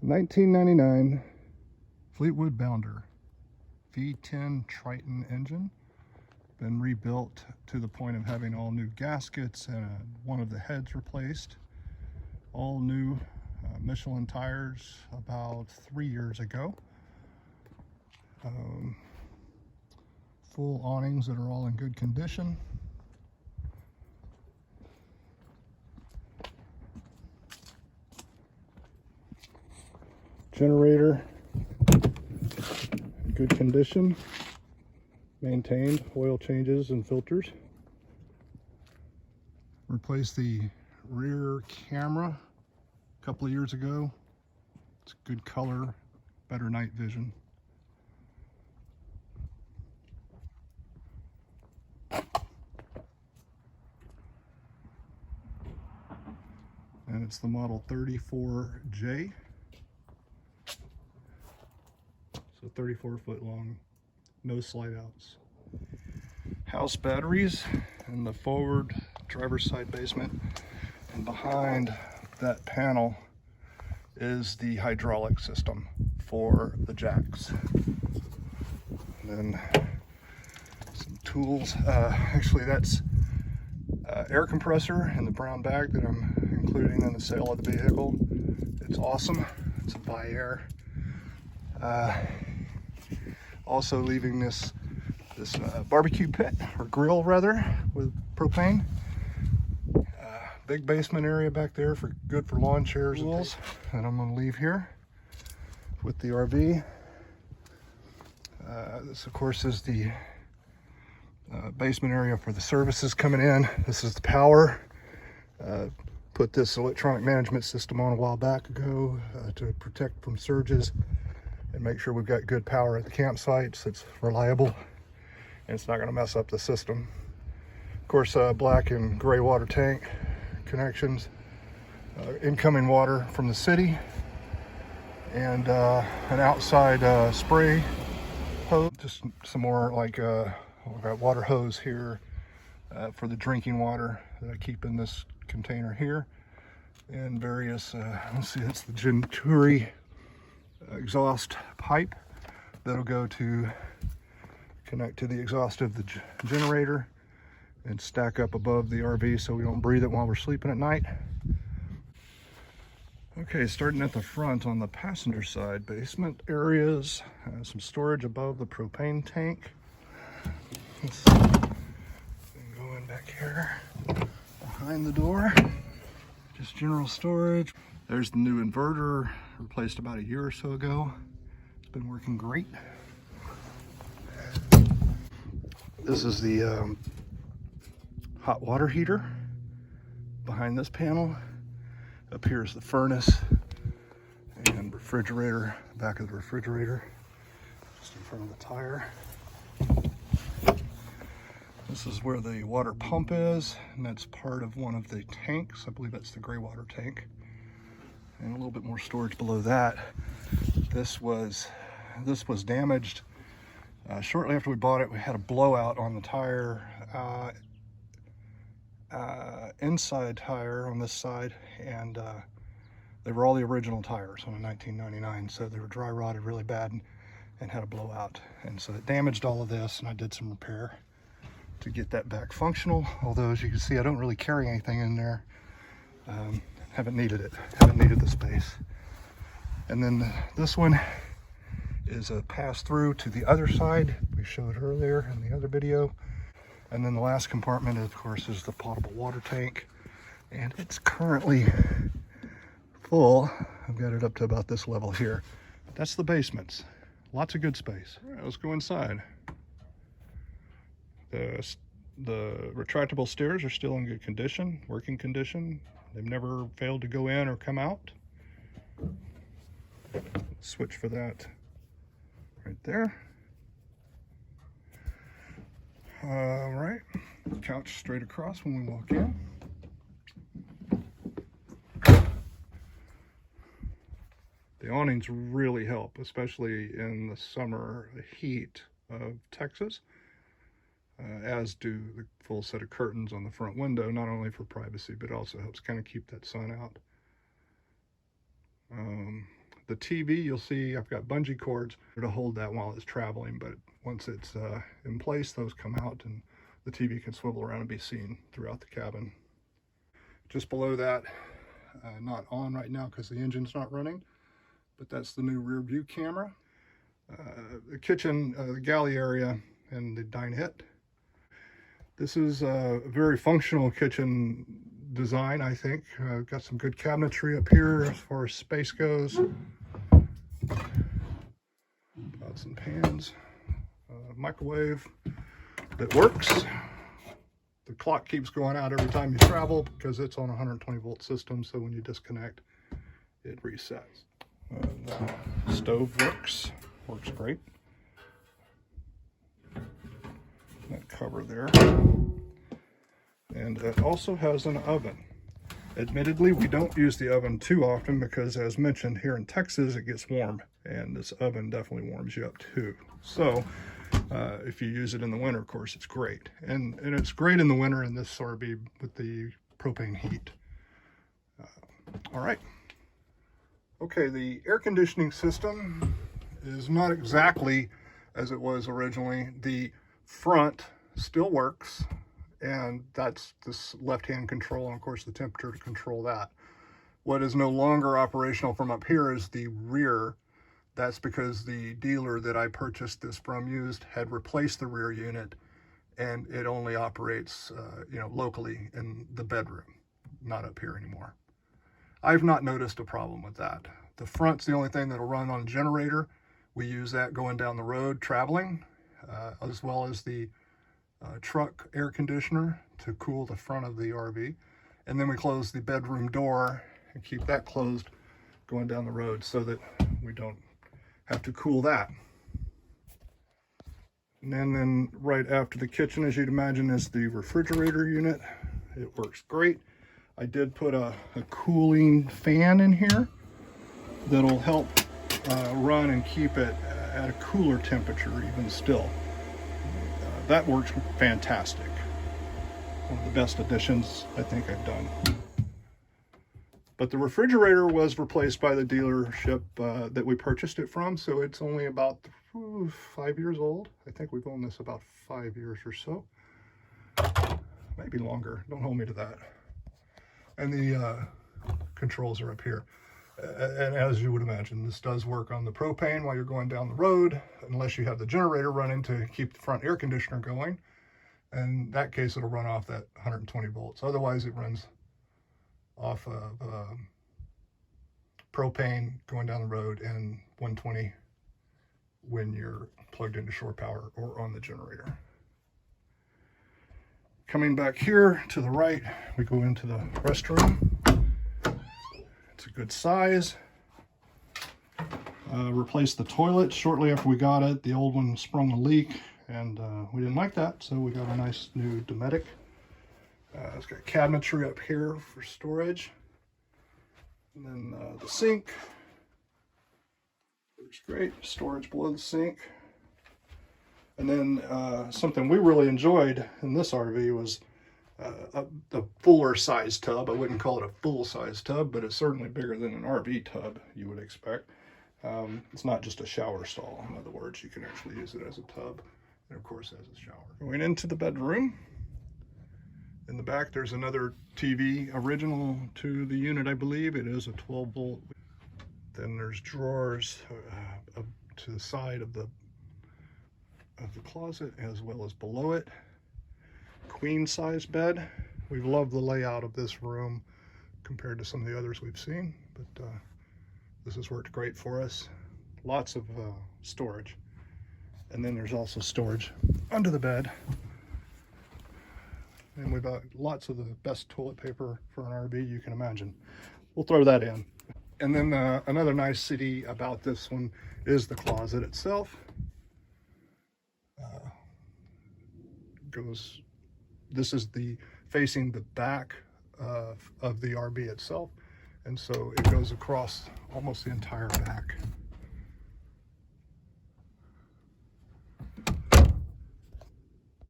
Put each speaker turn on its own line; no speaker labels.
1999 FLEETWOOD Bounder V10 Triton engine. Been rebuilt to the point of having all new gaskets and one of the heads replaced. All new Michelin tires about 3 years ago. Full awnings that are all in good condition. Generator in good condition, maintained, oil changes and filters. Replaced the rear camera a couple of years ago. It's good color, better night vision. And it's the model 34J. So 34 foot long, no slide outs. House batteries in the forward driver's side basement, and behind that panel is the hydraulic system for the jacks. And then some tools. Actually, that's air compressor in the brown bag that I'm including in the sale of the vehicle. It's awesome. It's a Bi-Air. Also leaving this barbecue pit, or grill rather, with propane. Big basement area back there for good for lawn chairs and tools that I'm going to leave here with the RV. This of course is the basement area for the services coming in. This is the power. Put this electronic management system on a while back ago to protect from surges and make sure we've got good power at the campsites. It's reliable and it's not going to mess up the system. Of course, black and gray water tank connections, incoming water from the city, and an outside spray hose. Just some more like I've got water hose here for the drinking water that I keep in this container here, and various let's see, that's the Genturi exhaust pipe that'll go to connect to the exhaust of the generator and stack up above the RV so we don't breathe it while we're sleeping at night. Okay, starting at the front on the passenger side, basement areas, some storage above the propane tank. Let's go in back here behind the door, just general storage. There's the new inverter, replaced about a year or so ago. It's been working great. This is the hot water heater behind this panel. Up here is the furnace and refrigerator, back of the refrigerator, just in front of the tire. This is where the water pump is, and that's part of one of the tanks. I believe that's the gray water tank. And a little bit more storage below that. This was damaged shortly after we bought it. We had a blowout on the tire, inside tire on this side, and they were all the original tires on a 1999, so they were dry rotted really bad and had a blowout, and so it damaged all of this, and I did some repair to get that back functional. Although, as you can see, I don't really carry anything in there. Haven't needed it, haven't needed the space. And then this one is a pass-through to the other side we showed earlier in the other video. And then the last compartment, of course, is the potable water tank, and it's currently full. I've got it up to about this level here. That's the basements. Lots of good space. All right, let's go inside. The retractable stairs are still in good condition, working condition. They've never failed to go in or come out. Switch for that right there. All right, couch straight across when we walk in. The awnings really help, especially in the summer heat of Texas, as do the full set of curtains on the front window, not only for privacy, but also helps kind of keep that sun out. The TV, you'll see I've got bungee cords to hold that while it's traveling, but once it's in place, those come out and the TV can swivel around and be seen throughout the cabin. Just below that, not on right now because the engine's not running, but that's the new rear view camera. The kitchen, the galley area, and the dinette. This is a very functional kitchen design, I think. Got some good cabinetry up here as far as space goes. Pots and pans. Microwave that works. The clock keeps going out every time you travel because it's on a 120 volt system, so when you disconnect, it resets. The stove works great. That cover there. And it also has an oven. Admittedly, we don't use the oven too often because, as mentioned, here in Texas, it gets warm, and this oven definitely warms you up too. So if you use it in the winter, of course, it's great. And it's great in the winter in this RV with the propane heat. All right. Okay, the air conditioning system is not exactly as it was originally. The front still works, and that's this left-hand control, and of course the temperature to control that. What is no longer operational from up here is the rear. That's because the dealer that I purchased this from had replaced the rear unit, and it only operates locally in the bedroom, not up here anymore. I've not noticed a problem with that. The front's the only thing that'll run on a generator. We use that going down the road traveling, as well as the truck air conditioner to cool the front of the RV. And then we close the bedroom door and keep that closed going down the road so that we don't have to cool that. And then right after the kitchen, as you'd imagine, is the refrigerator unit. It works great. I did put a cooling fan in here that'll help run and keep it at a cooler temperature even still. That works fantastic. One of the best additions I think I've done. But the refrigerator was replaced by the dealership that we purchased it from, so it's only about 5 years old. I think we've owned this about 5 years or so. Maybe longer, don't hold me to that. And the controls are up here. And as you would imagine, this does work on the propane while you're going down the road, unless you have the generator running to keep the front air conditioner going. In that case, it'll run off that 120 volts. Otherwise, it runs off of propane going down the road and 120 when you're plugged into shore power or on the generator. Coming back here to the right, we go into the restroom. It's a good size. Replaced the toilet shortly after we got it. The old one sprung a leak, and we didn't like that, so we got a nice new Dometic. It's got cabinetry up here for storage. And then the sink. Works great. Storage below the sink. And then something we really enjoyed in this RV was a fuller size tub. I wouldn't call it a full size tub, but it's certainly bigger than an RV tub you would expect. It's not just a shower stall. In other words, you can actually use it as a tub, and of course as a shower. Going into the bedroom. In the back, there's another TV original to the unit, I believe. It is a 12 volt. Then there's drawers up to the side of the closet as well as below it. Queen size bed. We've loved the layout of this room compared to some of the others we've seen, but this has worked great for us. Lots of storage. And then there's also storage under the bed. And we've got lots of the best toilet paper for an RV you can imagine. We'll throw that in. And then another nice city about this one is the closet itself. This is facing the back of the RV itself, and so it goes across almost the entire back.